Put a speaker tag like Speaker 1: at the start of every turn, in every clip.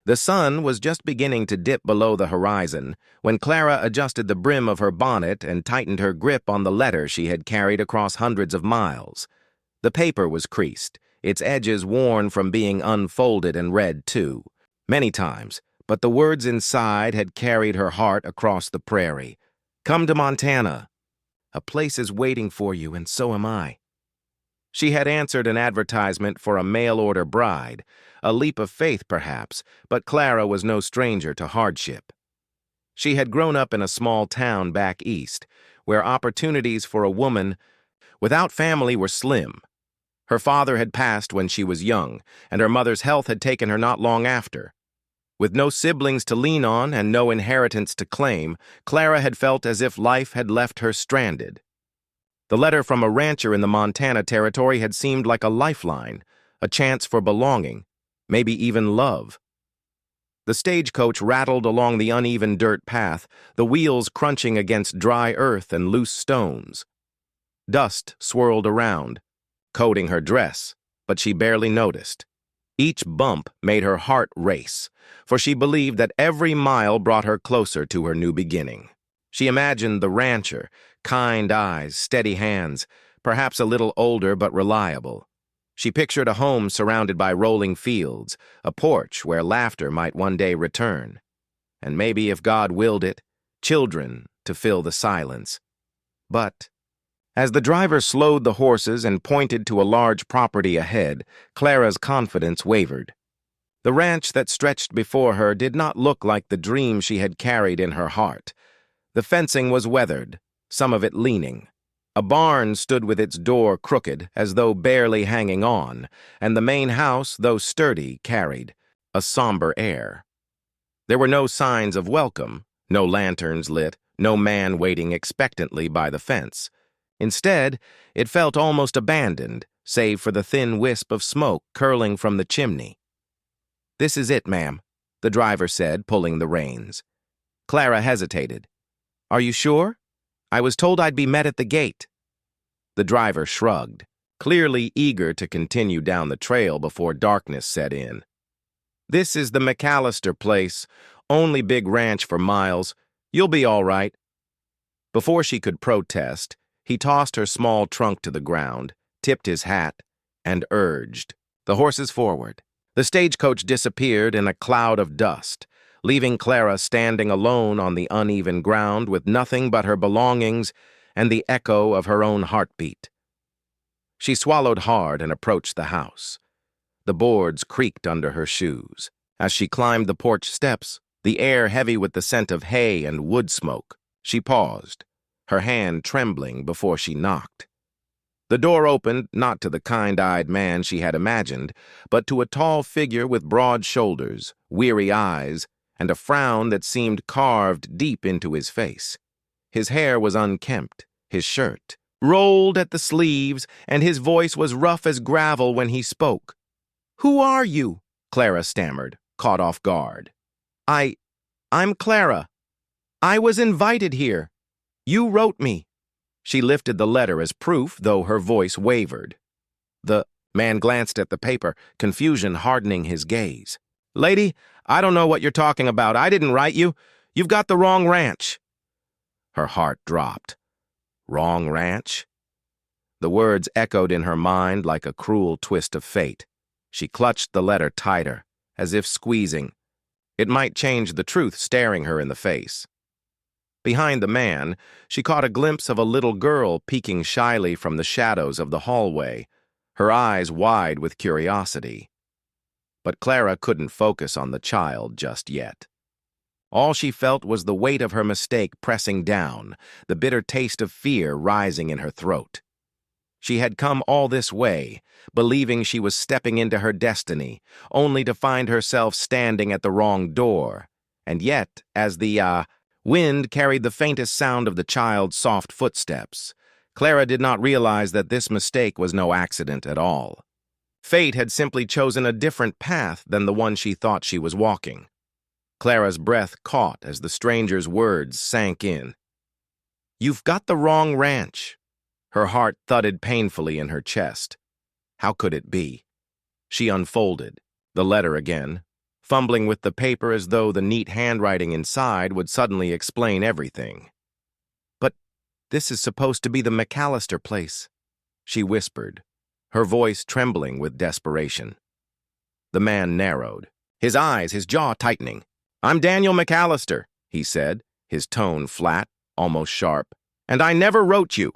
Speaker 1: The sun was just beginning to dip below the horizon when Clara adjusted the brim of her bonnet and tightened her grip on the letter she had carried across hundreds of miles. The paper was creased, its edges worn from being unfolded and read too, many times, but the words inside had carried her heart across the prairie. "Come to Montana. A place is waiting for you, and so am I." She had answered an advertisement for a mail-order bride, a leap of faith perhaps, but Clara was no stranger to hardship. She had grown up in a small town back east, where opportunities for a woman without family were slim. Her father had passed when she was young, and her mother's health had taken her not long after. With no siblings to lean on and no inheritance to claim, Clara had felt as if life had left her stranded. The letter from a rancher in the Montana Territory had seemed like a lifeline, a chance for belonging, maybe even love. The stagecoach rattled along the uneven dirt path, the wheels crunching against dry earth and loose stones. Dust swirled around, coating her dress, but she barely noticed. Each bump made her heart race, for she believed that every mile brought her closer to her new beginning. She imagined the rancher, kind eyes, steady hands, perhaps a little older but reliable. She pictured a home surrounded by rolling fields, a porch where laughter might one day return, and maybe, if God willed it, children to fill the silence. But as the driver slowed the horses and pointed to a large property ahead, Clara's confidence wavered. The ranch that stretched before her did not look like the dream she had carried in her heart. The fencing was weathered, some of it leaning. A barn stood with its door crooked, as though barely hanging on, and the main house, though sturdy, carried a somber air. There were no signs of welcome, no lanterns lit, no man waiting expectantly by the fence. Instead, it felt almost abandoned, save for the thin wisp of smoke curling from the chimney. "This is it, ma'am," the driver said, pulling the reins. Clara hesitated. "Are you sure? I was told I'd be met at the gate." The driver shrugged, clearly eager to continue down the trail before darkness set in. "This is the McAllister place, only big ranch for miles. You'll be all right." Before she could protest, he tossed her small trunk to the ground, tipped his hat, and urged, "The horses forward." The stagecoach disappeared in a cloud of dust, leaving Clara standing alone on the uneven ground with nothing but her belongings and the echo of her own heartbeat. She swallowed hard and approached the house. The boards creaked under her shoes. As she climbed the porch steps, the air heavy with the scent of hay and wood smoke, she paused, her hand trembling before she knocked. The door opened not to the kind-eyed man she had imagined, but to a tall figure with broad shoulders, weary eyes, and a frown that seemed carved deep into his face. His hair was unkempt, his shirt rolled at the sleeves, and his voice was rough as gravel when he spoke. "Who are you?" Clara stammered, caught off guard. I'm Clara. I was invited here. You wrote me." She lifted the letter as proof, though her voice wavered. The man glanced at the paper, confusion hardening his gaze. "Lady, I don't know what you're talking about. I didn't write you. You've got the wrong ranch." Her heart dropped. Wrong ranch? The words echoed in her mind like a cruel twist of fate. She clutched the letter tighter, as if squeezing. It might change the truth staring her in the face. Behind the man, she caught a glimpse of a little girl peeking shyly from the shadows of the hallway, her eyes wide with curiosity. But Clara couldn't focus on the child just yet. All she felt was the weight of her mistake pressing down, the bitter taste of fear rising in her throat. She had come all this way, believing she was stepping into her destiny, only to find herself standing at the wrong door. And yet, as the wind carried the faintest sound of the child's soft footsteps, Clara did not realize that this mistake was no accident at all. Fate had simply chosen a different path than the one she thought she was walking. Clara's breath caught as the stranger's words sank in. "You've got the wrong ranch." Her heart thudded painfully in her chest. How could it be? She unfolded the letter again, fumbling with the paper as though the neat handwriting inside would suddenly explain everything. "But this is supposed to be the McAllister place," she whispered, her voice trembling with desperation. The man narrowed, his eyes, his jaw tightening. "I'm Daniel McAllister," he said, his tone flat, almost sharp. "And I never wrote you.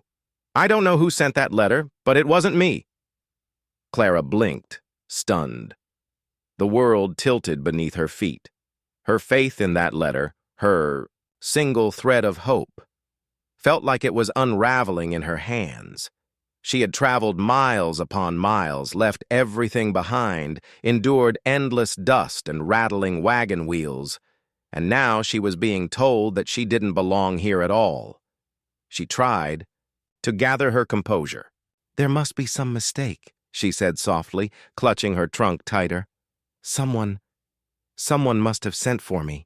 Speaker 1: I don't know who sent that letter, but it wasn't me." Clara blinked, stunned. The world tilted beneath her feet. Her faith in that letter, her single thread of hope, felt like it was unraveling in her hands. She had traveled miles upon miles, left everything behind, endured endless dust and rattling wagon wheels, and now she was being told that she didn't belong here at all. She tried to gather her composure. "There must be some mistake," she said softly, clutching her trunk tighter. Someone must have sent for me."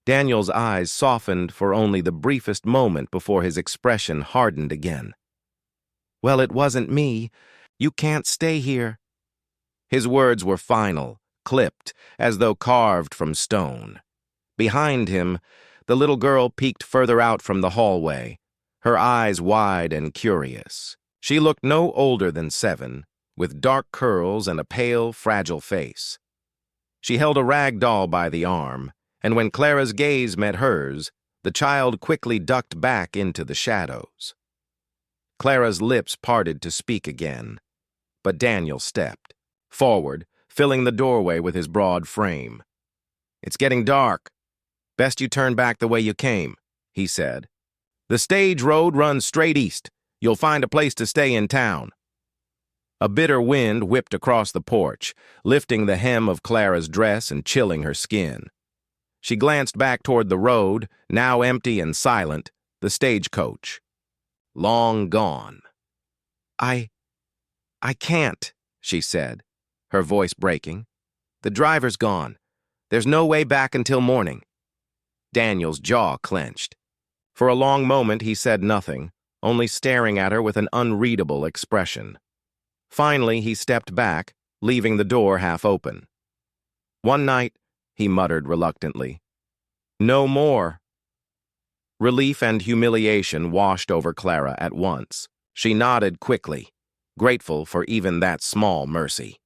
Speaker 1: Daniel's eyes softened for only the briefest moment before his expression hardened again. "Well, it wasn't me. You can't stay here." His words were final, clipped, as though carved from stone. Behind him, the little girl peeked further out from the hallway, her eyes wide and curious. She looked no older than 7, with dark curls and a pale, fragile face. She held a rag doll by the arm, and when Clara's gaze met hers, the child quickly ducked back into the shadows. Clara's lips parted to speak again, but Daniel stepped forward, filling the doorway with his broad frame. "It's getting dark. Best you turn back the way you came," he said. "The stage road runs straight east. You'll find a place to stay in town." A bitter wind whipped across the porch, lifting the hem of Clara's dress and chilling her skin. She glanced back toward the road, now empty and silent, the stagecoach. Long gone. I can't," she said, her voice breaking. "The driver's gone. There's no way back until morning." Daniel's jaw clenched. For a long moment he said nothing, only staring at her with an unreadable expression. Finally, he stepped back, leaving the door half open. "One night," he muttered reluctantly. "No more." Relief and humiliation washed over Clara at once. She nodded quickly, grateful for even that small mercy.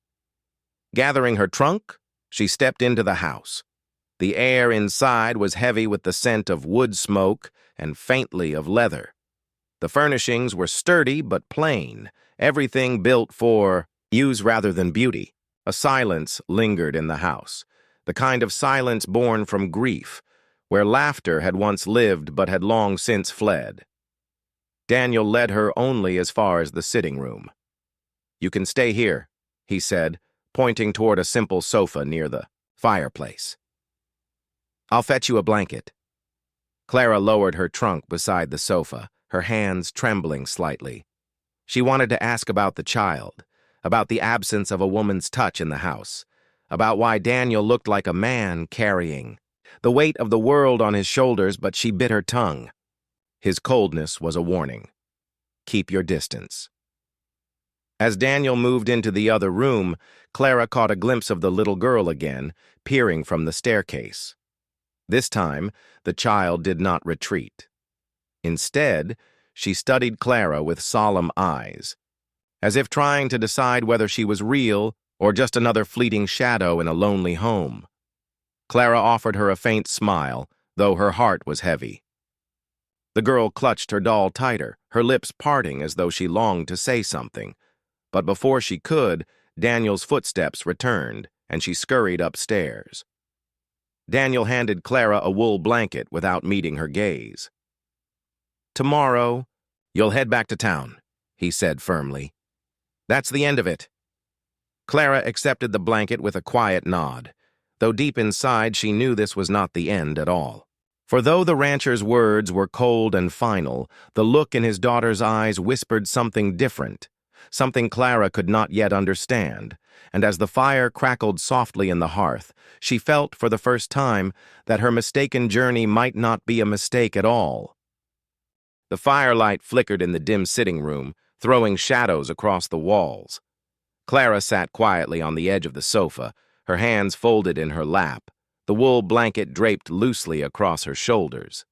Speaker 1: Gathering her trunk, she stepped into the house. The air inside was heavy with the scent of wood smoke and faintly of leather. The furnishings were sturdy but plain, everything built for use rather than beauty. A silence lingered in the house, the kind of silence born from grief, where laughter had once lived but had long since fled. Daniel led her only as far as the sitting room. "You can stay here," he said, pointing toward a simple sofa near the fireplace. "I'll fetch you a blanket." Clara lowered her trunk beside the sofa, her hands trembling slightly. She wanted to ask about the child, about the absence of a woman's touch in the house, about why Daniel looked like a man carrying the weight of the world on his shoulders, but she bit her tongue. His coldness was a warning. Keep your distance. As Daniel moved into the other room, Clara caught a glimpse of the little girl again, peering from the staircase. This time, the child did not retreat. Instead, she studied Clara with solemn eyes, as if trying to decide whether she was real or just another fleeting shadow in a lonely home. Clara offered her a faint smile, though her heart was heavy. The girl clutched her doll tighter, her lips parting as though she longed to say something. But before she could, Daniel's footsteps returned, and she scurried upstairs. Daniel handed Clara a wool blanket without meeting her gaze. "Tomorrow, you'll head back to town," he said firmly. "That's the end of it." Clara accepted the blanket with a quiet nod, though deep inside she knew this was not the end at all. For though the rancher's words were cold and final, the look in his daughter's eyes whispered something different, something Clara could not yet understand, and as the fire crackled softly in the hearth, she felt for the first time that her mistaken journey might not be a mistake at all. The firelight flickered in the dim sitting room, throwing shadows across the walls. Clara sat quietly on the edge of the sofa, her hands folded in her lap, the wool blanket draped loosely across her shoulders.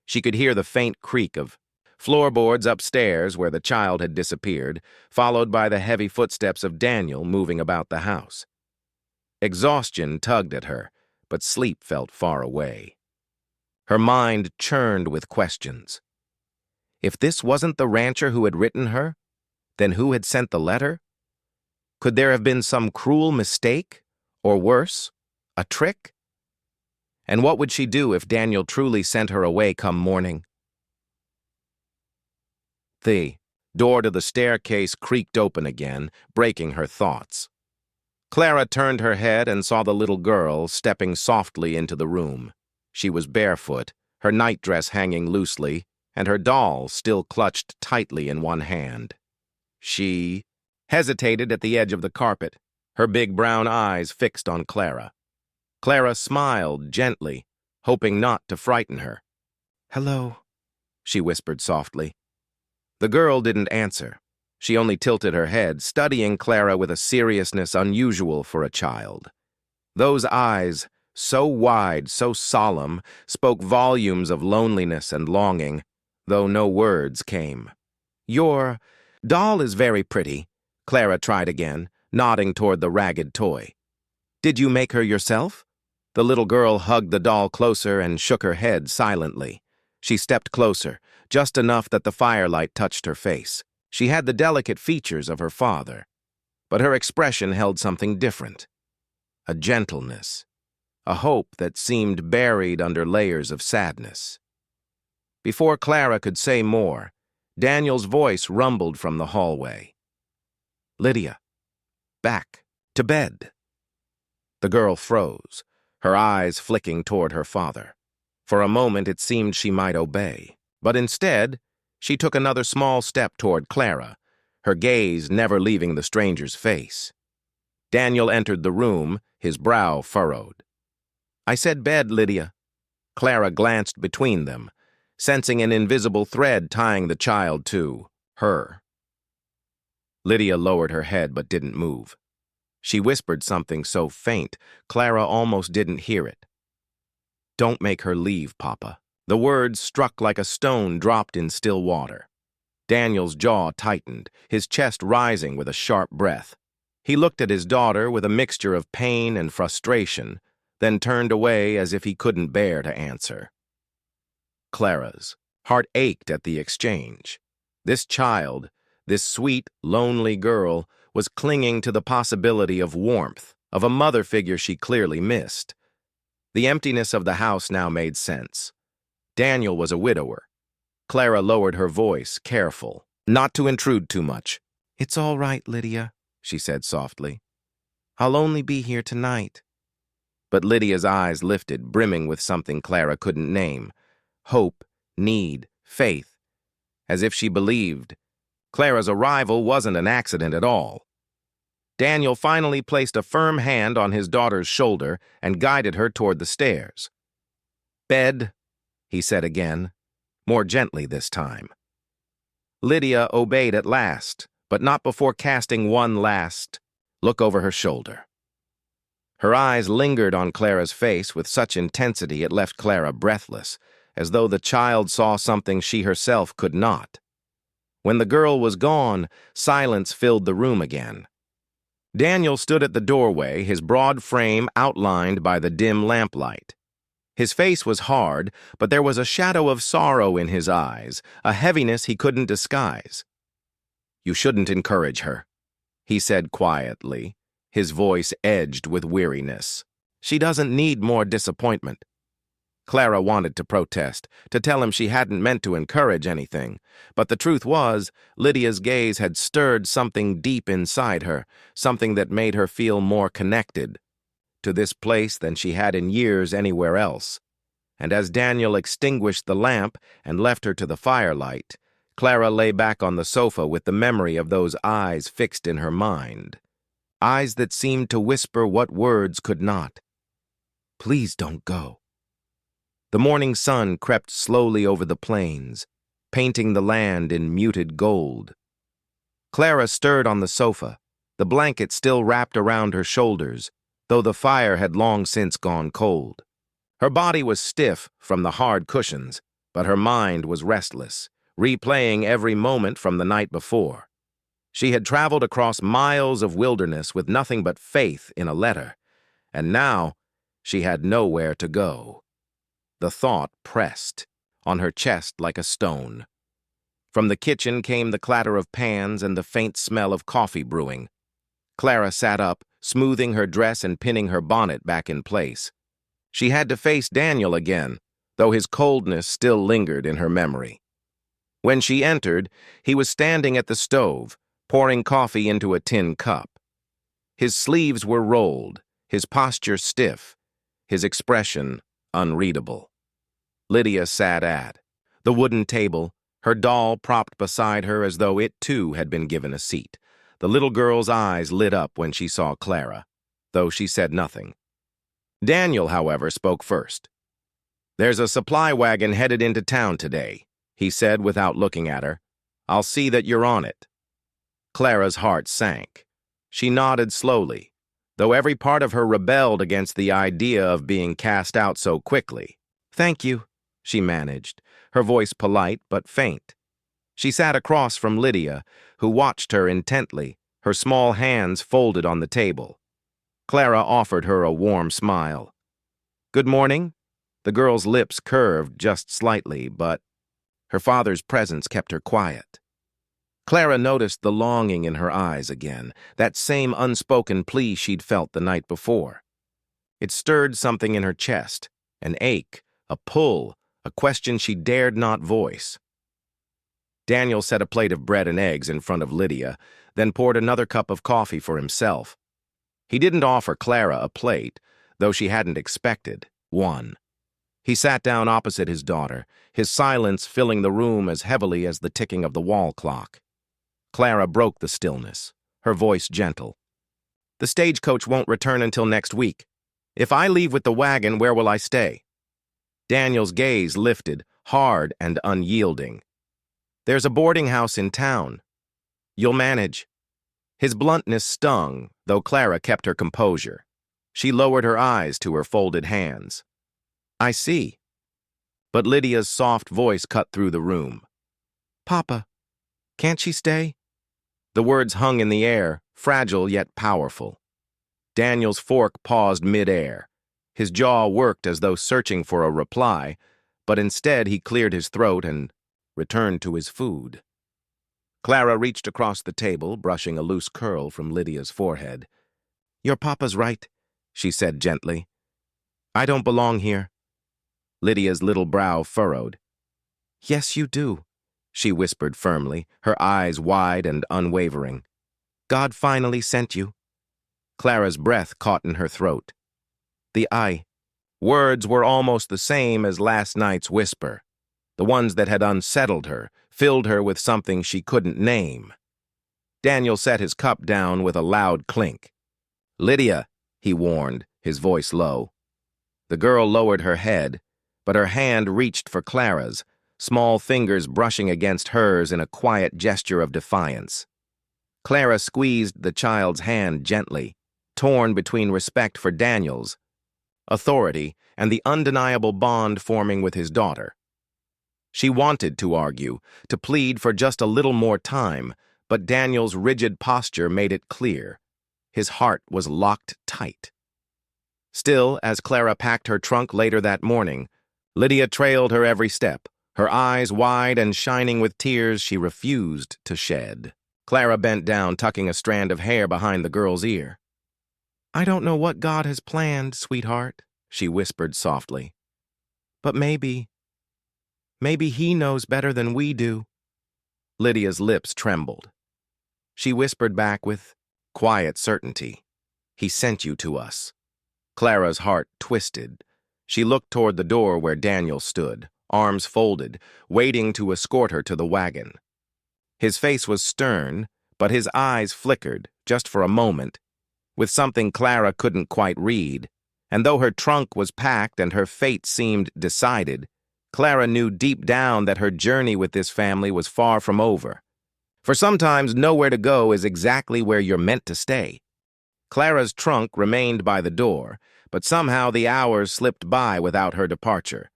Speaker 1: She could hear the faint creak of floorboards upstairs where the child had disappeared, followed by the heavy footsteps of Daniel moving about the house. Exhaustion tugged at her, but sleep felt far away. Her mind churned with questions. If this wasn't the rancher who had written her, then who had sent the letter? Could there have been some cruel mistake? Or worse, a trick? And what would she do if Daniel truly sent her away come morning? The door to the staircase creaked open again, breaking her thoughts. Clara turned her head and saw the little girl stepping softly into the room. She was barefoot, her nightdress hanging loosely, and her doll still clutched tightly in one hand. She hesitated at the edge of the carpet, her big brown eyes fixed on Clara. Clara smiled gently, hoping not to frighten her. "Hello," she whispered softly. The girl didn't answer. She only tilted her head, studying Clara with a seriousness unusual for a child. Those eyes, so wide, so solemn, spoke volumes of loneliness and longing, though no words came. "Your doll is very pretty," Clara tried again, nodding toward the ragged toy. "Did you make her yourself?" The little girl hugged the doll closer and shook her head silently. She stepped closer, just enough that the firelight touched her face. She had the delicate features of her father, but her expression held something different. A gentleness, a hope that seemed buried under layers of sadness. Before Clara could say more, Daniel's voice rumbled from the hallway. "Lydia, back to bed." The girl froze, her eyes flicking toward her father. For a moment it seemed she might obey, but instead, she took another small step toward Clara, her gaze never leaving the stranger's face. Daniel entered the room, his brow furrowed. "I said bed, Lydia." Clara glanced between them, sensing an invisible thread tying the child to her. Lydia lowered her head but didn't move. She whispered something so faint, Clara almost didn't hear it. "Don't make her leave, Papa." The words struck like a stone dropped in still water. Daniel's jaw tightened, his chest rising with a sharp breath. He looked at his daughter with a mixture of pain and frustration, then turned away as if he couldn't bear to answer. Clara's heart ached at the exchange. This child, this sweet, lonely girl, was clinging to the possibility of warmth, of a mother figure she clearly missed. The emptiness of the house now made sense. Daniel was a widower. Clara lowered her voice, careful, not to intrude too much. "It's all right, Lydia," she said softly. "I'll only be here tonight." But Lydia's eyes lifted, brimming with something Clara couldn't name. Hope, need, faith. As if she believed. Clara's arrival wasn't an accident at all. Daniel finally placed a firm hand on his daughter's shoulder and guided her toward the stairs. "Bed," he said again, more gently this time. Lydia obeyed at last, but not before casting one last look over her shoulder. Her eyes lingered on Clara's face with such intensity it left Clara breathless, as though the child saw something she herself could not. When the girl was gone, silence filled the room again. Daniel stood at the doorway, his broad frame outlined by the dim lamplight. His face was hard, but there was a shadow of sorrow in his eyes, a heaviness he couldn't disguise. "You shouldn't encourage her," he said quietly, his voice edged with weariness. "She doesn't need more disappointment." Clara wanted to protest, to tell him she hadn't meant to encourage anything, but the truth was, Lydia's gaze had stirred something deep inside her, something that made her feel more connected to this place than she had in years anywhere else. And as Daniel extinguished the lamp and left her to the firelight, Clara lay back on the sofa with the memory of those eyes fixed in her mind. Eyes that seemed to whisper what words could not. "Please don't go." The morning sun crept slowly over the plains, painting the land in muted gold. Clara stirred on the sofa, the blanket still wrapped around her shoulders, though the fire had long since gone cold. Her body was stiff from the hard cushions, but her mind was restless, replaying every moment from the night before. She had traveled across miles of wilderness with nothing but faith in a letter, and now she had nowhere to go. The thought pressed on her chest like a stone. From the kitchen came the clatter of pans and the faint smell of coffee brewing. Clara sat up, smoothing her dress and pinning her bonnet back in place. She had to face Daniel again, though his coldness still lingered in her memory. When she entered, he was standing at the stove, pouring coffee into a tin cup. His sleeves were rolled, his posture stiff, his expression unreadable. Lydia sat at the wooden table, her doll propped beside her as though it too had been given a seat. The little girl's eyes lit up when she saw Clara, though she said nothing. Daniel, however, spoke first. "There's a supply wagon headed into town today," he said without looking at her. "I'll see that you're on it." Clara's heart sank. She nodded slowly, though every part of her rebelled against the idea of being cast out so quickly. "Thank you," she managed, her voice polite but faint. She sat across from Lydia, who watched her intently, her small hands folded on the table. Clara offered her a warm smile. "Good morning." The girl's lips curved just slightly, but her father's presence kept her quiet. Clara noticed the longing in her eyes again, that same unspoken plea she'd felt the night before. It stirred something in her chest, an ache, a pull, a question she dared not voice. Daniel set a plate of bread and eggs in front of Lydia, then poured another cup of coffee for himself. He didn't offer Clara a plate, though she hadn't expected one. He sat down opposite his daughter, his silence filling the room as heavily as the ticking of the wall clock. Clara broke the stillness, her voice gentle. "The stagecoach won't return until next week. If I leave with the wagon, where will I stay?" Daniel's gaze lifted, hard and unyielding. "There's a boarding house in town. You'll manage." His bluntness stung, though Clara kept her composure. She lowered her eyes to her folded hands. "I see." But Lydia's soft voice cut through the room. "Papa, can't she stay?" The words hung in the air, fragile yet powerful. Daniel's fork paused mid-air. His jaw worked as though searching for a reply, but instead he cleared his throat and returned to his food. Clara reached across the table, brushing a loose curl from Lydia's forehead. "Your papa's right," she said gently. "I don't belong here." Lydia's little brow furrowed. "Yes, you do," she whispered firmly, her eyes wide and unwavering. "God finally sent you." Clara's breath caught in her throat. The "I" words were almost the same as last night's whisper, the ones that had unsettled her, filled her with something she couldn't name. Daniel set his cup down with a loud clink. "Lydia," he warned, his voice low. The girl lowered her head, but her hand reached for Clara's, small fingers brushing against hers in a quiet gesture of defiance. Clara squeezed the child's hand gently, torn between respect for Daniel's authority and the undeniable bond forming with his daughter. She wanted to argue, to plead for just a little more time, but Daniel's rigid posture made it clear. His heart was locked tight. Still, as Clara packed her trunk later that morning, Lydia trailed her every step, her eyes wide and shining with tears she refused to shed. Clara bent down, tucking a strand of hair behind the girl's ear. "I don't know what God has planned, sweetheart," she whispered softly. "But maybe He knows better than we do." Lydia's lips trembled. She whispered back with quiet certainty, "He sent you to us." Clara's heart twisted. She looked toward the door where Daniel stood, arms folded, waiting to escort her to the wagon. His face was stern, but his eyes flickered, just for a moment, with something Clara couldn't quite read, and though her trunk was packed and her fate seemed decided, Clara knew deep down that her journey with this family was far from over. For sometimes nowhere to go is exactly where you're meant to stay. Clara's trunk remained by the door, but somehow the hours slipped by without her departure.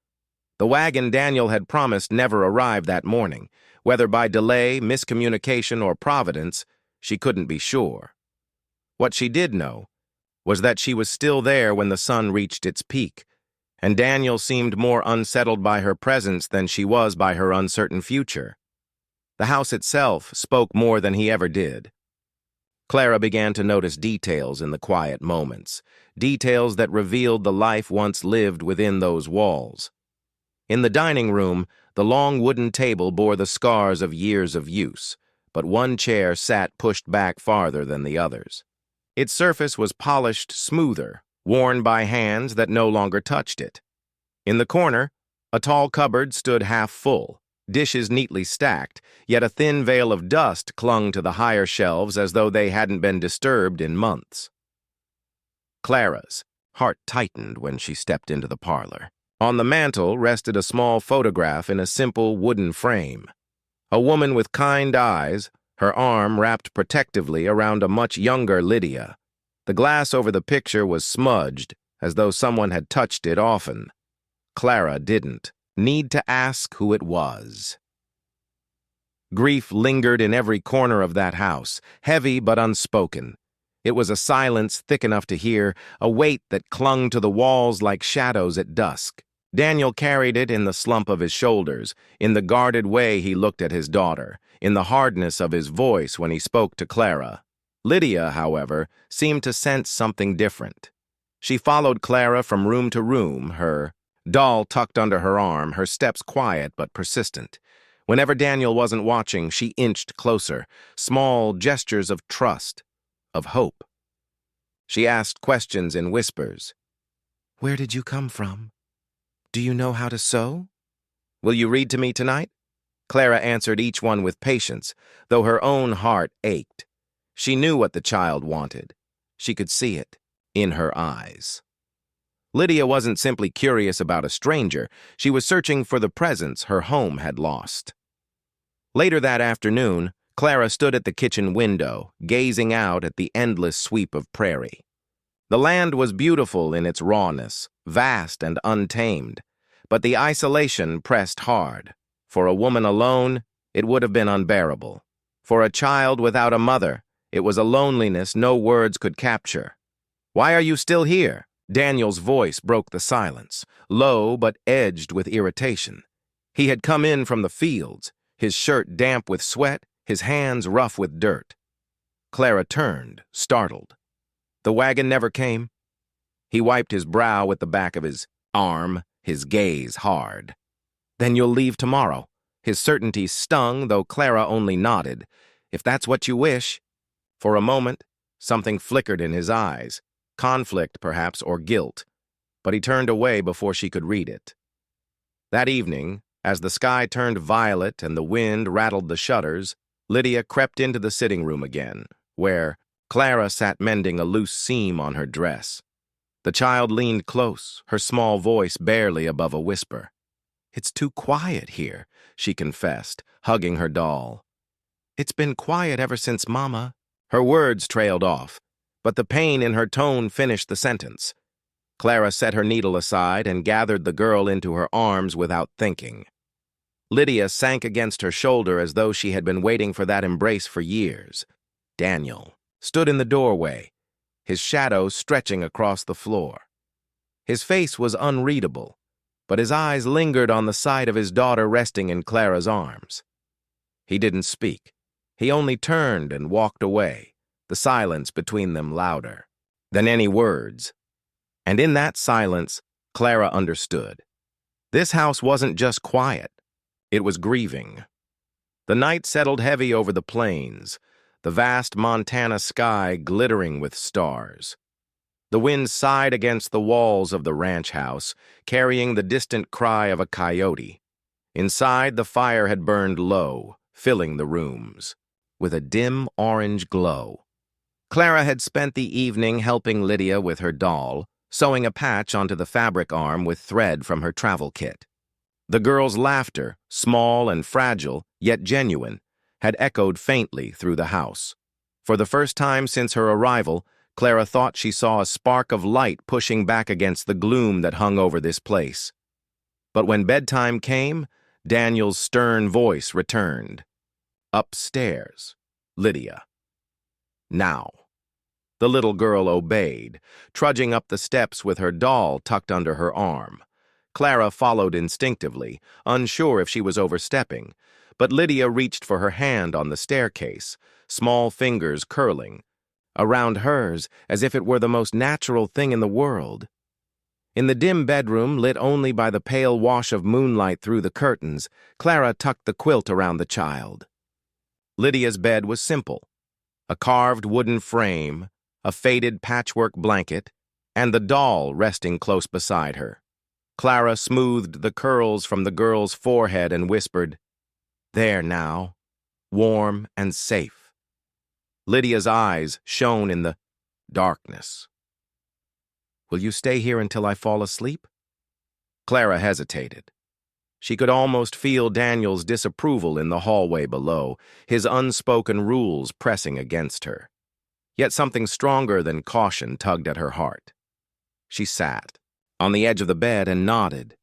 Speaker 1: The wagon Daniel had promised never arrived that morning. Whether by delay, miscommunication, or providence, she couldn't be sure. What she did know was that she was still there when the sun reached its peak, and Daniel seemed more unsettled by her presence than she was by her uncertain future. The house itself spoke more than he ever did. Clara began to notice details in the quiet moments, details that revealed the life once lived within those walls. In the dining room, the long wooden table bore the scars of years of use, but one chair sat pushed back farther than the others. Its surface was polished smoother, worn by hands that no longer touched it. In the corner, a tall cupboard stood half full, dishes neatly stacked, yet a thin veil of dust clung to the higher shelves as though they hadn't been disturbed in months. Clara's heart tightened when she stepped into the parlor. On the mantel rested a small photograph in a simple wooden frame. A woman with kind eyes, her arm wrapped protectively around a much younger Lydia. The glass over the picture was smudged, as though someone had touched it often. Clara didn't need to ask who it was. Grief lingered in every corner of that house, heavy but unspoken. It was a silence thick enough to hear, a weight that clung to the walls like shadows at dusk. Daniel carried it in the slump of his shoulders, in the guarded way he looked at his daughter, in the hardness of his voice when he spoke to Clara. Lydia, however, seemed to sense something different. She followed Clara from room to room, her doll tucked under her arm, her steps quiet but persistent. Whenever Daniel wasn't watching, she inched closer, small gestures of trust, of hope. She asked questions in whispers. "Where did you come from? Do you know how to sew? Will you read to me tonight?" Clara answered each one with patience, though her own heart ached. She knew what the child wanted. She could see it in her eyes. Lydia wasn't simply curious about a stranger. She was searching for the presence her home had lost. Later that afternoon, Clara stood at the kitchen window, gazing out at the endless sweep of prairie. The land was beautiful in its rawness, vast and untamed, but the isolation pressed hard. For a woman alone, it would have been unbearable. For a child without a mother, it was a loneliness no words could capture. "Why are you still here?" Daniel's voice broke the silence, low but edged with irritation. He had come in from the fields, his shirt damp with sweat, his hands rough with dirt. Clara turned, startled. "The wagon never came?" He wiped his brow with the back of his arm, his gaze hard. "Then you'll leave tomorrow." His certainty stung, though Clara only nodded. "If that's what you wish." For a moment, something flickered in his eyes, conflict perhaps, or guilt, but he turned away before she could read it. That evening, as the sky turned violet and the wind rattled the shutters, Lydia crept into the sitting room again, where Clara sat mending a loose seam on her dress. The child leaned close, her small voice barely above a whisper. "It's too quiet here," she confessed, hugging her doll. "It's been quiet ever since Mama." Her words trailed off, but the pain in her tone finished the sentence. Clara set her needle aside and gathered the girl into her arms without thinking. Lydia sank against her shoulder as though she had been waiting for that embrace for years. Daniel stood in the doorway, his shadow stretching across the floor. His face was unreadable, but his eyes lingered on the sight of his daughter resting in Clara's arms. He didn't speak. He only turned and walked away, the silence between them louder than any words. And in that silence, Clara understood. This house wasn't just quiet. It was grieving. The night settled heavy over the plains, the vast Montana sky glittering with stars. The wind sighed against the walls of the ranch house, carrying the distant cry of a coyote. Inside, the fire had burned low, filling the rooms with a dim orange glow. Clara had spent the evening helping Lydia with her doll, sewing a patch onto the fabric arm with thread from her travel kit. The girl's laughter, small and fragile, yet genuine, had echoed faintly through the house. For the first time since her arrival, Clara thought she saw a spark of light pushing back against the gloom that hung over this place. But when bedtime came, Daniel's stern voice returned. Upstairs, Lydia. Now. The little girl obeyed, trudging up the steps with her doll tucked under her arm. Clara followed instinctively, unsure if she was overstepping, but Lydia reached for her hand on the staircase, small fingers curling, around hers as if it were the most natural thing in the world. In the dim bedroom, lit only by the pale wash of moonlight through the curtains, Clara tucked the quilt around the child. Lydia's bed was simple. A carved wooden frame, a faded patchwork blanket, and the doll resting close beside her. Clara smoothed the curls from the girl's forehead and whispered, "There now, warm and safe." Lydia's eyes shone in the darkness. "Will you stay here until I fall asleep?" Clara hesitated. She could almost feel Daniel's disapproval in the hallway below, his unspoken rules pressing against her. Yet something stronger than caution tugged at her heart. She sat on the edge of the bed and nodded.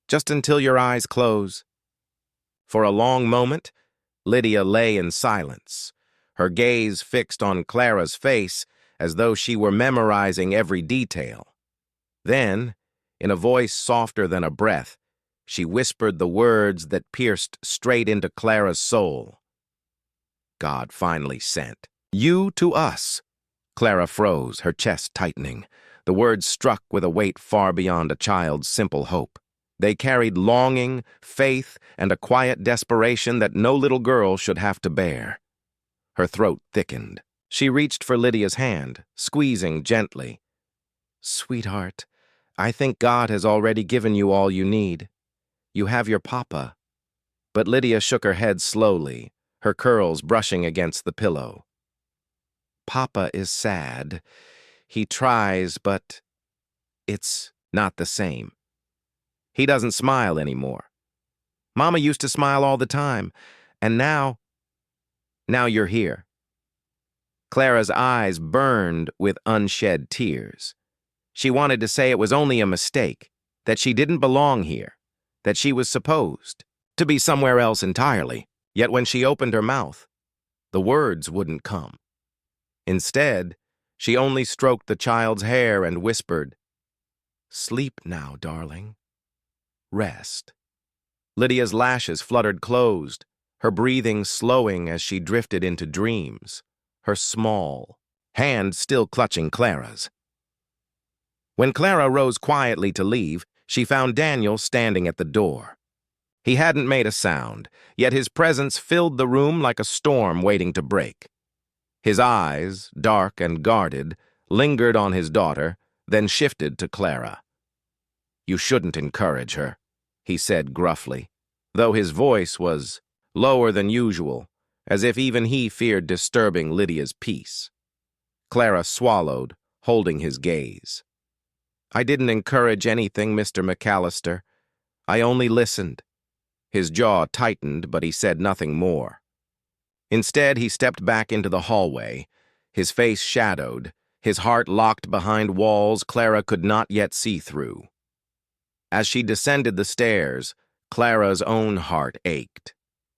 Speaker 1: "Just until your eyes close." For a long moment, Lydia lay in silence, her gaze fixed on Clara's face as though she were memorizing every detail. Then, in a voice softer than a breath, she whispered the words that pierced straight into Clara's soul. "God finally sent you to us." Clara froze, her chest tightening. The words struck with a weight far beyond a child's simple hope. They carried longing, faith, and a quiet desperation that no little girl should have to bear. Her throat thickened. She reached for Lydia's hand, squeezing gently. "Sweetheart, I think God has already given you all you need. You have your papa." But Lydia shook her head slowly, her curls brushing against the pillow. "Papa is sad. He tries, but it's not the same. He doesn't smile anymore. Mama used to smile all the time, and now you're here." Clara's eyes burned with unshed tears. She wanted to say it was only a mistake, that she didn't belong here, that she was supposed to be somewhere else entirely. Yet when she opened her mouth, the words wouldn't come. Instead, she only stroked the child's hair and whispered, "Sleep now, darling. Rest." Lydia's lashes fluttered closed, her breathing slowing as she drifted into dreams, her small hand still clutching Clara's. When Clara rose quietly to leave, she found Daniel standing at the door. He hadn't made a sound, yet his presence filled the room like a storm waiting to break. His eyes, dark and guarded, lingered on his daughter, then shifted to Clara. "You shouldn't encourage her," he said gruffly, though his voice was lower than usual, as if even he feared disturbing Lydia's peace. Clara swallowed, holding his gaze. "I didn't encourage anything, Mr. McAllister. I only listened." His jaw tightened, but he said nothing more. Instead, he stepped back into the hallway, his face shadowed, his heart locked behind walls Clara could not yet see through. As she descended the stairs, Clara's own heart ached.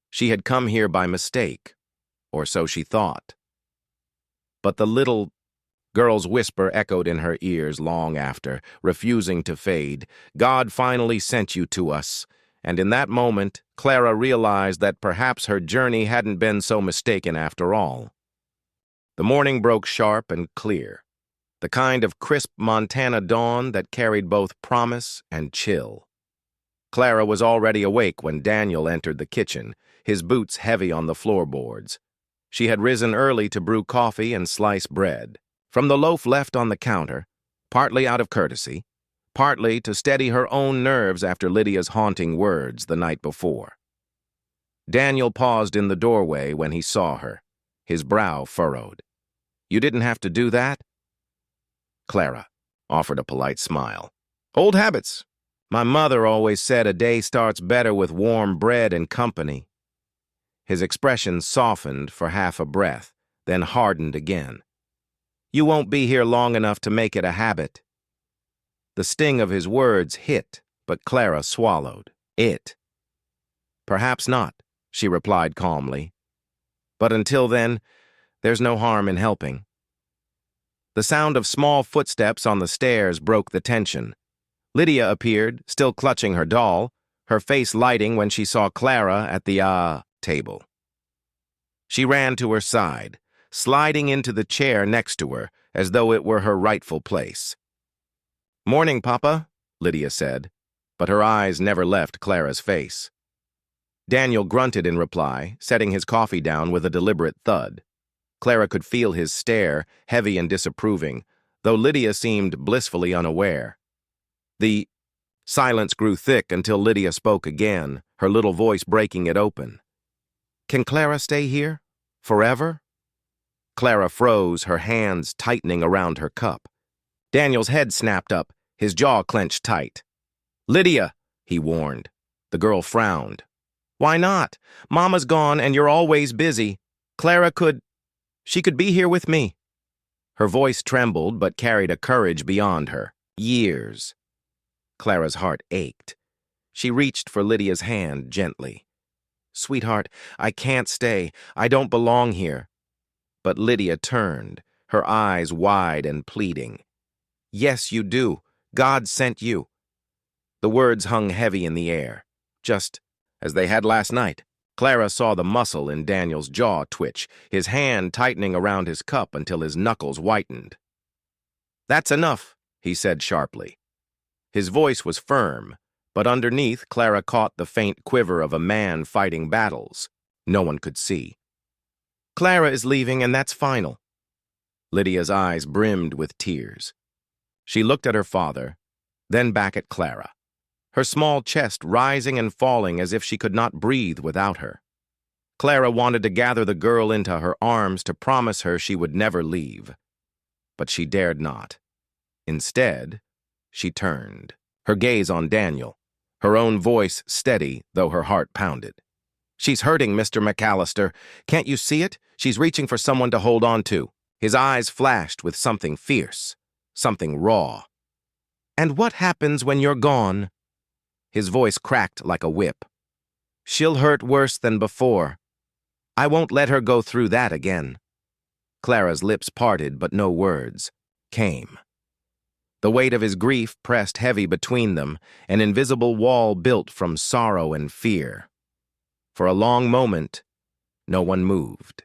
Speaker 1: She had come here by mistake, or so she thought. But the little girl's whisper echoed in her ears long after, refusing to fade. "God finally sent you to us." And in that moment, Clara realized that perhaps her journey hadn't been so mistaken after all. The morning broke sharp and clear, the kind of crisp Montana dawn that carried both promise and chill. Clara was already awake when Daniel entered the kitchen, his boots heavy on the floorboards. She had risen early to brew coffee and slice bread. From the loaf left on the counter, partly out of courtesy, partly to steady her own nerves after Lydia's haunting words the night before. Daniel paused in the doorway when he saw her, his brow furrowed. "You didn't have to do that?" Clara offered a polite smile. "Old habits. My mother always said a day starts better with warm bread and company." His expression softened for half a breath, then hardened again. You won't be here long enough to make it a habit." The sting of his words hit, but Clara swallowed it. "Perhaps not," she replied calmly. "But until then, there's no harm in helping." The sound of small footsteps on the stairs broke the tension. Lydia appeared, still clutching her doll, her face lighting when she saw Clara at the table. She ran to her side, sliding into the chair next to her, as though it were her rightful place. "Morning, Papa," Lydia said, but her eyes never left Clara's face. Daniel grunted in reply, setting his coffee down with a deliberate thud. Clara could feel his stare, heavy and disapproving, though Lydia seemed blissfully unaware. The silence grew thick until Lydia spoke again, her little voice breaking it open. "Can Clara stay here? Forever?" Clara froze, her hands tightening around her cup. Daniel's head snapped up, his jaw clenched tight. "Lydia," he warned. The girl frowned. "Why not? Mama's gone and you're always busy. Clara she could be here with me." Her voice trembled but carried a courage beyond her. Years. Clara's heart ached. She reached for Lydia's hand gently. "Sweetheart, I can't stay. I don't belong here." But Lydia turned, her eyes wide and pleading. "Yes, you do. God sent you." The words hung heavy in the air, just as they had last night. Clara saw the muscle in Daniel's jaw twitch, his hand tightening around his cup until his knuckles whitened. "That's enough," he said sharply. His voice was firm, but underneath Clara caught the faint quiver of a man fighting battles. No one could see. "Clara is leaving, and that's final." Lydia's eyes brimmed with tears. She looked at her father, then back at Clara, her small chest rising and falling as if she could not breathe without her. Clara wanted to gather the girl into her arms to promise her she would never leave. But she dared not. Instead, she turned, her gaze on Daniel, her own voice steady, though her heart pounded. "She's hurting, Mr. McAllister. Can't you see it? She's reaching for someone to hold on to." His eyes flashed with something fierce, something raw. "And what happens when you're gone?" His voice cracked like a whip. "She'll hurt worse than before. I won't let her go through that again." Clara's lips parted, but no words came. The weight of his grief pressed heavy between them, an invisible wall built from sorrow and fear. For a long moment, no one moved.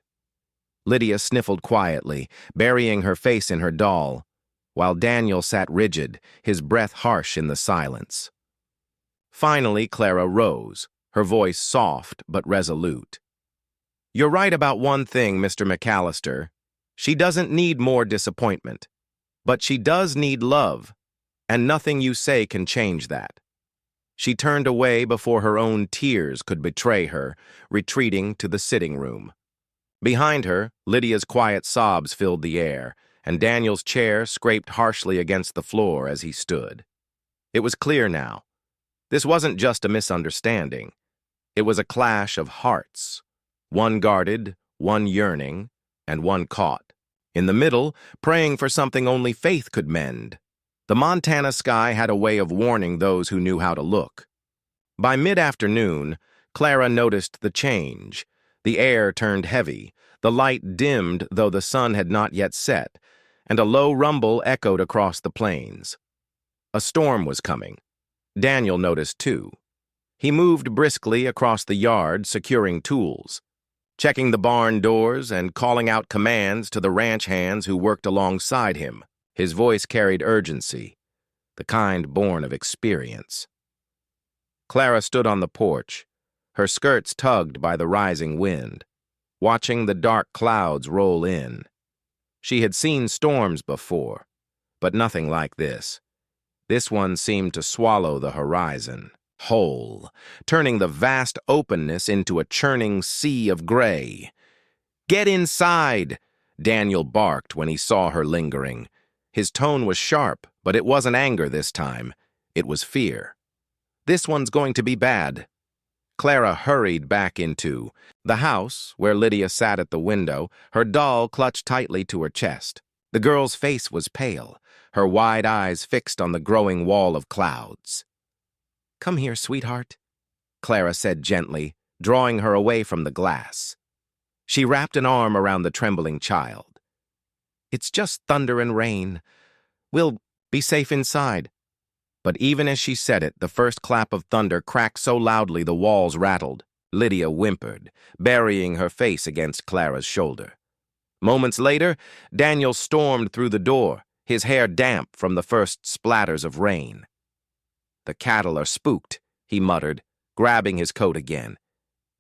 Speaker 1: Lydia sniffled quietly, burying her face in her doll, while Daniel sat rigid, his breath harsh in the silence. Finally, Clara rose, her voice soft but resolute. "You're right about one thing, Mr. McAllister. She doesn't need more disappointment. But she does need love, and nothing you say can change that." She turned away before her own tears could betray her, retreating to the sitting room. Behind her, Lydia's quiet sobs filled the air, and Daniel's chair scraped harshly against the floor as he stood. It was clear now. This wasn't just a misunderstanding. It was a clash of hearts, one guarded, one yearning, and one caught. In the middle, praying for something only faith could mend. The Montana sky had a way of warning those who knew how to look. By mid-afternoon, Clara noticed the change. The air turned heavy, the light dimmed though the sun had not yet set, and a low rumble echoed across the plains. A storm was coming. Daniel noticed too. He moved briskly across the yard, securing tools, checking the barn doors and calling out commands to the ranch hands who worked alongside him. His voice carried urgency, the kind born of experience. Clara stood on the porch, her skirts tugged by the rising wind, watching the dark clouds roll in. She had seen storms before, but nothing like this. This one seemed to swallow the horizon whole, turning the vast openness into a churning sea of gray. "Get inside!" Daniel barked when he saw her lingering. His tone was sharp, but it wasn't anger this time. It was fear. "This one's going to be bad." Clara hurried back into the house, where Lydia sat at the window, her doll clutched tightly to her chest. The girl's face was pale, her wide eyes fixed on the growing wall of clouds. "Come here, sweetheart," Clara said gently, drawing her away from the glass. She wrapped an arm around the trembling child. "It's just thunder and rain. We'll be safe inside." But even as she said it, the first clap of thunder cracked so loudly the walls rattled. Lydia whimpered, burying her face against Clara's shoulder. Moments later, Daniel stormed through the door, his hair damp from the first splatters of rain. "The cattle are spooked," he muttered, grabbing his coat again.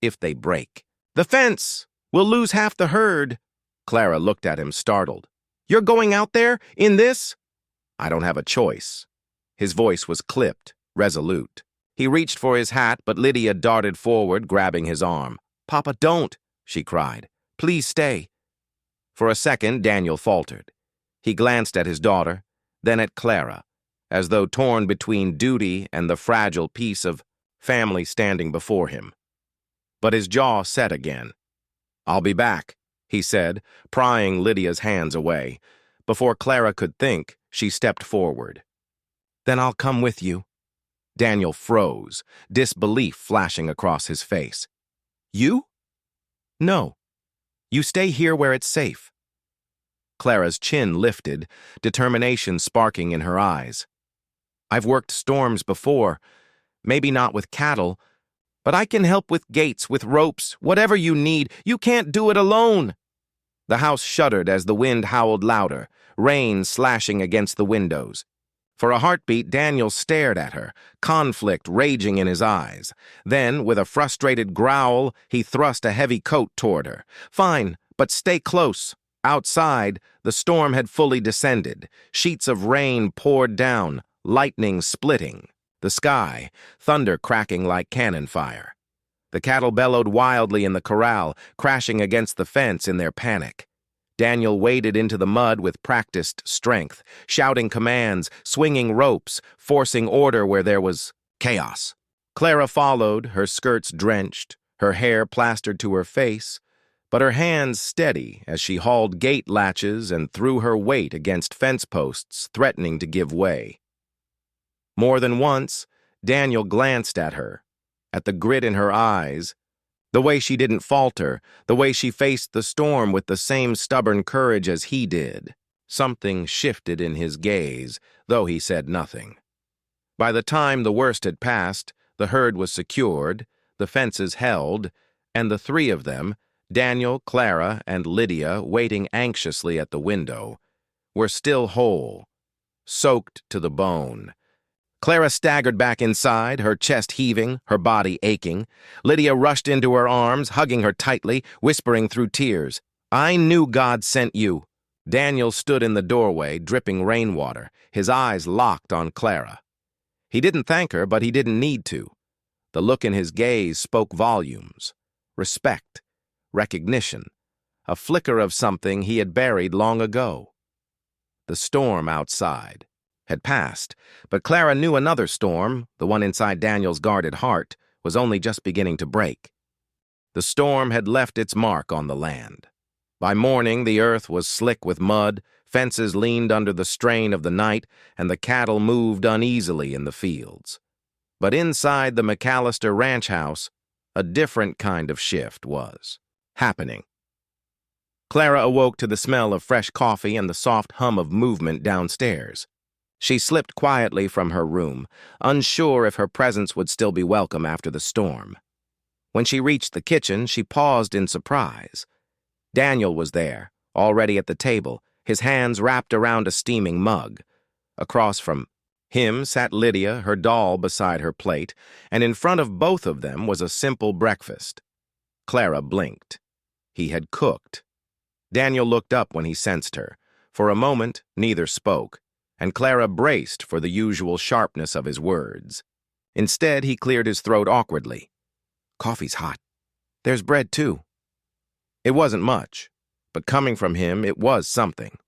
Speaker 1: "If they break." "The fence! We'll lose half the herd." Clara looked at him, startled. "You're going out there? In this?" "I don't have a choice." His voice was clipped, resolute. He reached for his hat, but Lydia darted forward, grabbing his arm. "Papa, don't!" she cried. "Please stay." For a second, Daniel faltered. He glanced at his daughter, then at Clara, as though torn between duty and the fragile piece of family standing before him. But his jaw set again. "I'll be back," he said, prying Lydia's hands away. Before Clara could think, she stepped forward. "Then I'll come with you." Daniel froze, disbelief flashing across his face. "You?" "No. You stay here where it's safe." Clara's chin lifted, determination sparking in her eyes. "I've worked storms before, maybe not with cattle, but I can help with gates, with ropes, whatever you need. You can't do it alone." The house shuddered as the wind howled louder, rain slashing against the windows. For a heartbeat, Daniel stared at her, conflict raging in his eyes. Then, with a frustrated growl, he thrust a heavy coat toward her. "Fine, but stay close." Outside, the storm had fully descended. Sheets of rain poured down, lightning splitting. The sky, thunder cracking like cannon fire. The cattle bellowed wildly in the corral, crashing against the fence in their panic. Daniel waded into the mud with practiced strength, shouting commands, swinging ropes, forcing order where there was chaos. Clara followed, her skirts drenched, her hair plastered to her face, but her hands steady as she hauled gate latches and threw her weight against fence posts, threatening to give way. More than once, Daniel glanced at her, at the grit in her eyes, the way she didn't falter, the way she faced the storm with the same stubborn courage as he did. Something shifted in his gaze, though he said nothing. By the time the worst had passed, the herd was secured, the fences held, and the three of them, Daniel, Clara, and Lydia, waiting anxiously at the window, were still whole, soaked to the bone. Clara staggered back inside, her chest heaving, her body aching. Lydia rushed into her arms, hugging her tightly, whispering through tears, "I knew God sent you." Daniel stood in the doorway, dripping rainwater, his eyes locked on Clara. He didn't thank her, but he didn't need to. The look in his gaze spoke volumes. Respect, recognition, a flicker of something he had buried long ago. The storm outside had passed, but Clara knew another storm, the one inside Daniel's guarded heart, was only just beginning to break. The storm had left its mark on the land. By morning, the earth was slick with mud, fences leaned under the strain of the night, and the cattle moved uneasily in the fields. But inside the McAllister ranch house, a different kind of shift was happening. Clara awoke to the smell of fresh coffee and the soft hum of movement downstairs. She slipped quietly from her room, unsure if her presence would still be welcome after the storm. When she reached the kitchen, she paused in surprise. Daniel was there, already at the table, his hands wrapped around a steaming mug. Across from him sat Lydia, her doll beside her plate, and in front of both of them was a simple breakfast. Clara blinked. He had cooked. Daniel looked up when he sensed her. For a moment, neither spoke, and Clara braced for the usual sharpness of his words. Instead, he cleared his throat awkwardly. "Coffee's hot. There's bread, too." It wasn't much, but coming from him, it was something.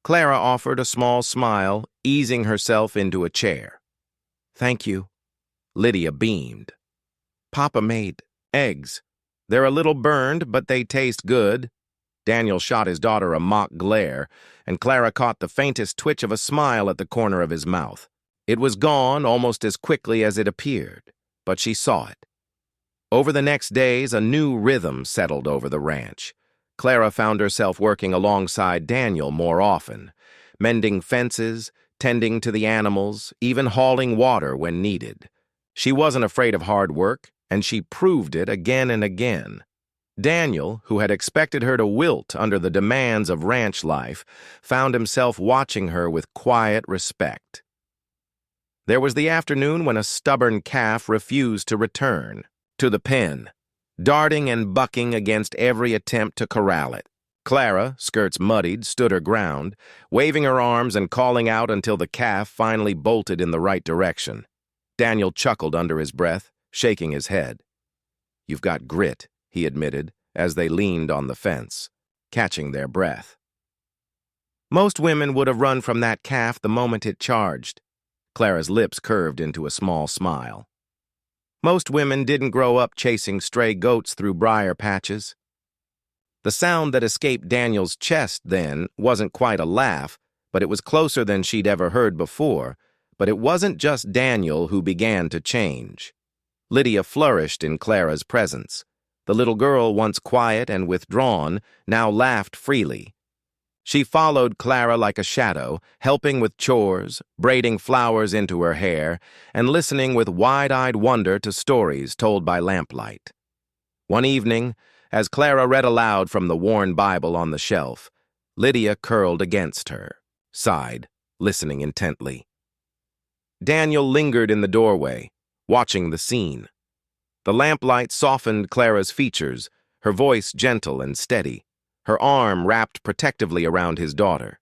Speaker 1: Clara offered a small smile, easing herself into a chair. "Thank you." Lydia beamed. "Papa made eggs. They're a little burned, but they taste good." Daniel shot his daughter a mock glare, and Clara caught the faintest twitch of a smile at the corner of his mouth. It was gone almost as quickly as it appeared, but she saw it. Over the next days, a new rhythm settled over the ranch. Clara found herself working alongside Daniel more often, mending fences, tending to the animals, even hauling water when needed. She wasn't afraid of hard work, and she proved it again and again. Daniel, who had expected her to wilt under the demands of ranch life, found himself watching her with quiet respect. There was the afternoon when a stubborn calf refused to return to the pen, darting and bucking against every attempt to corral it. Clara, skirts muddied, stood her ground, waving her arms and calling out until the calf finally bolted in the right direction. Daniel chuckled under his breath, shaking his head. "You've got grit," he admitted, as they leaned on the fence, catching their breath. Most women would have run from that calf the moment it charged. Clara's lips curved into a small smile. Most women didn't grow up chasing stray goats through briar patches. The sound that escaped Daniel's chest then wasn't quite a laugh, but it was closer than she'd ever heard before. But it wasn't just Daniel who began to change. Lydia flourished in Clara's presence. The little girl, once quiet and withdrawn, now laughed freely. She followed Clara like a shadow, helping with chores, braiding flowers into her hair, and listening with wide-eyed wonder to stories told by lamplight. One evening, as Clara read aloud from the worn Bible on the shelf, Lydia curled against her, sighed, listening intently. Daniel lingered in the doorway, watching the scene. The lamplight softened Clara's features, her voice gentle and steady, her arm wrapped protectively around his daughter.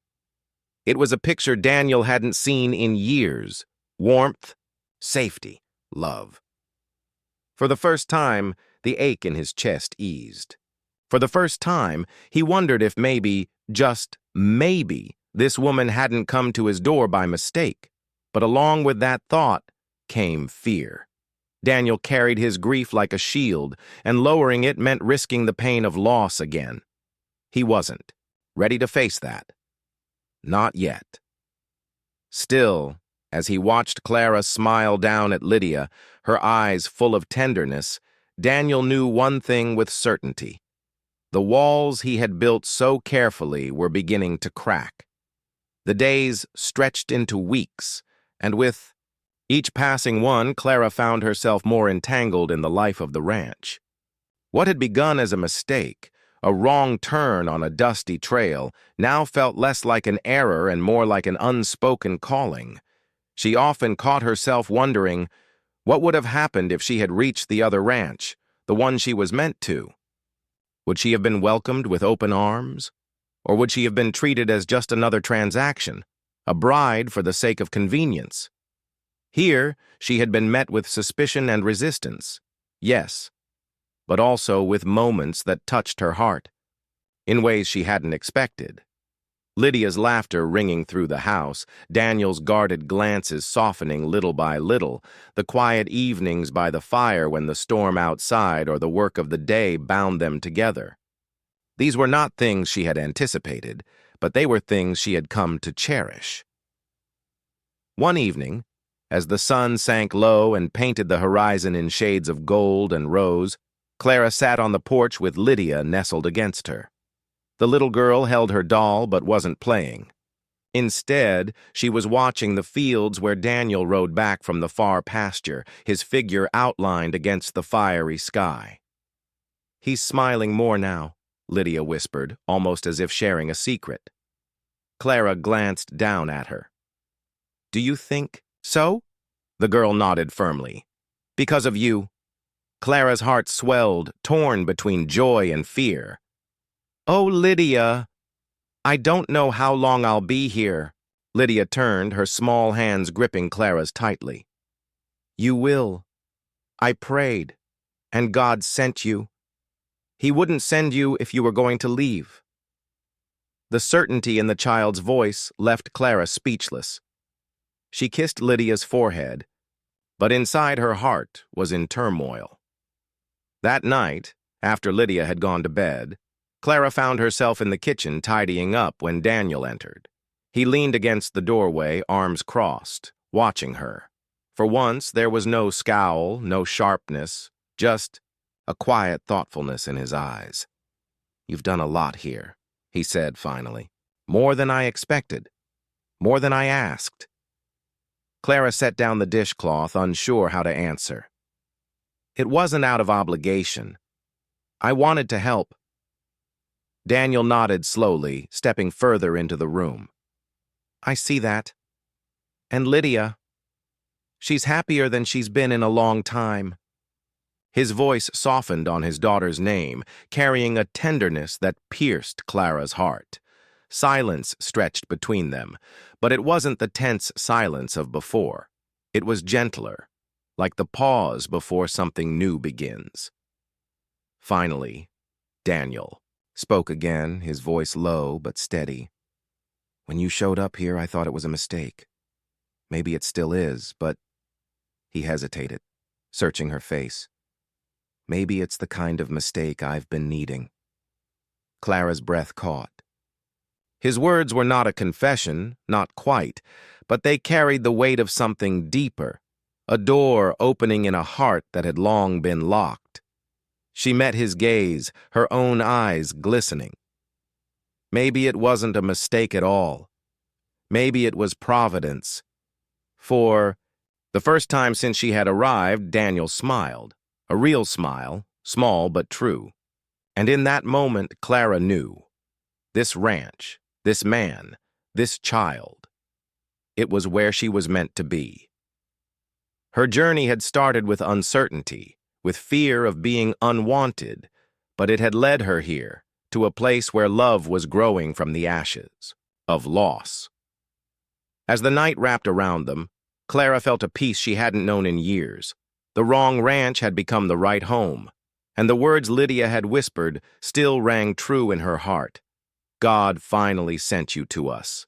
Speaker 1: It was a picture Daniel hadn't seen in years: warmth, safety, love. For the first time, the ache in his chest eased. For the first time, he wondered if maybe, just maybe, this woman hadn't come to his door by mistake. But along with that thought came fear. Daniel carried his grief like a shield, and lowering it meant risking the pain of loss again. He wasn't ready to face that. Not yet. Still, as he watched Clara smile down at Lydia, her eyes full of tenderness, Daniel knew one thing with certainty. The walls he had built so carefully were beginning to crack. The days stretched into weeks, and with each passing one, Clara found herself more entangled in the life of the ranch. What had begun as a mistake, a wrong turn on a dusty trail, now felt less like an error and more like an unspoken calling. She often caught herself wondering, what would have happened if she had reached the other ranch, the one she was meant to? Would she have been welcomed with open arms? Or would she have been treated as just another transaction, a bride for the sake of convenience? Here, she had been met with suspicion and resistance, yes, but also with moments that touched her heart, in ways she hadn't expected. Lydia's laughter ringing through the house, Daniel's guarded glances softening little by little, the quiet evenings by the fire when the storm outside or the work of the day bound them together. These were not things she had anticipated, but they were things she had come to cherish. One evening, as the sun sank low and painted the horizon in shades of gold and rose, Clara sat on the porch with Lydia nestled against her. The little girl held her doll but wasn't playing. Instead, she was watching the fields where Daniel rode back from the far pasture, his figure outlined against the fiery sky. "He's smiling more now," Lydia whispered, almost as if sharing a secret. Clara glanced down at her. "Do you think so?" The girl nodded firmly. "Because of you." Clara's heart swelled, torn between joy and fear. "Oh, Lydia, I don't know how long I'll be here." Lydia turned, her small hands gripping Clara's tightly. "You will. I prayed, and God sent you. He wouldn't send you if you were going to leave." The certainty in the child's voice left Clara speechless. She kissed Lydia's forehead, but inside her heart was in turmoil. That night, after Lydia had gone to bed, Clara found herself in the kitchen tidying up when Daniel entered. He leaned against the doorway, arms crossed, watching her. For once, there was no scowl, no sharpness, just a quiet thoughtfulness in his eyes. "You've done a lot here," he said finally. "More than I expected. More than I asked." Clara set down the dishcloth, unsure how to answer. "It wasn't out of obligation. I wanted to help." Daniel nodded slowly, stepping further into the room. "I see that. And Lydia, she's happier than she's been in a long time." His voice softened on his daughter's name, carrying a tenderness that pierced Clara's heart. Silence stretched between them, but it wasn't the tense silence of before. It was gentler, like the pause before something new begins. Finally, Daniel spoke again, his voice low but steady. "When you showed up here, I thought it was a mistake. Maybe it still is, but—" He hesitated, searching her face. "Maybe it's the kind of mistake I've been needing." Clara's breath caught. His words were not a confession, not quite, but they carried the weight of something deeper, a door opening in a heart that had long been locked. She met his gaze, her own eyes glistening. Maybe it wasn't a mistake at all. Maybe it was providence. For the first time since she had arrived, Daniel smiled. A real smile, small but true. And in that moment, Clara knew. This ranch, this man, this child. It was where she was meant to be. Her journey had started with uncertainty, with fear of being unwanted, but it had led her here, to a place where love was growing from the ashes, of loss. As the night wrapped around them, Clara felt a peace she hadn't known in years. The wrong ranch had become the right home, and the words Lydia had whispered still rang true in her heart. "God finally sent you to us."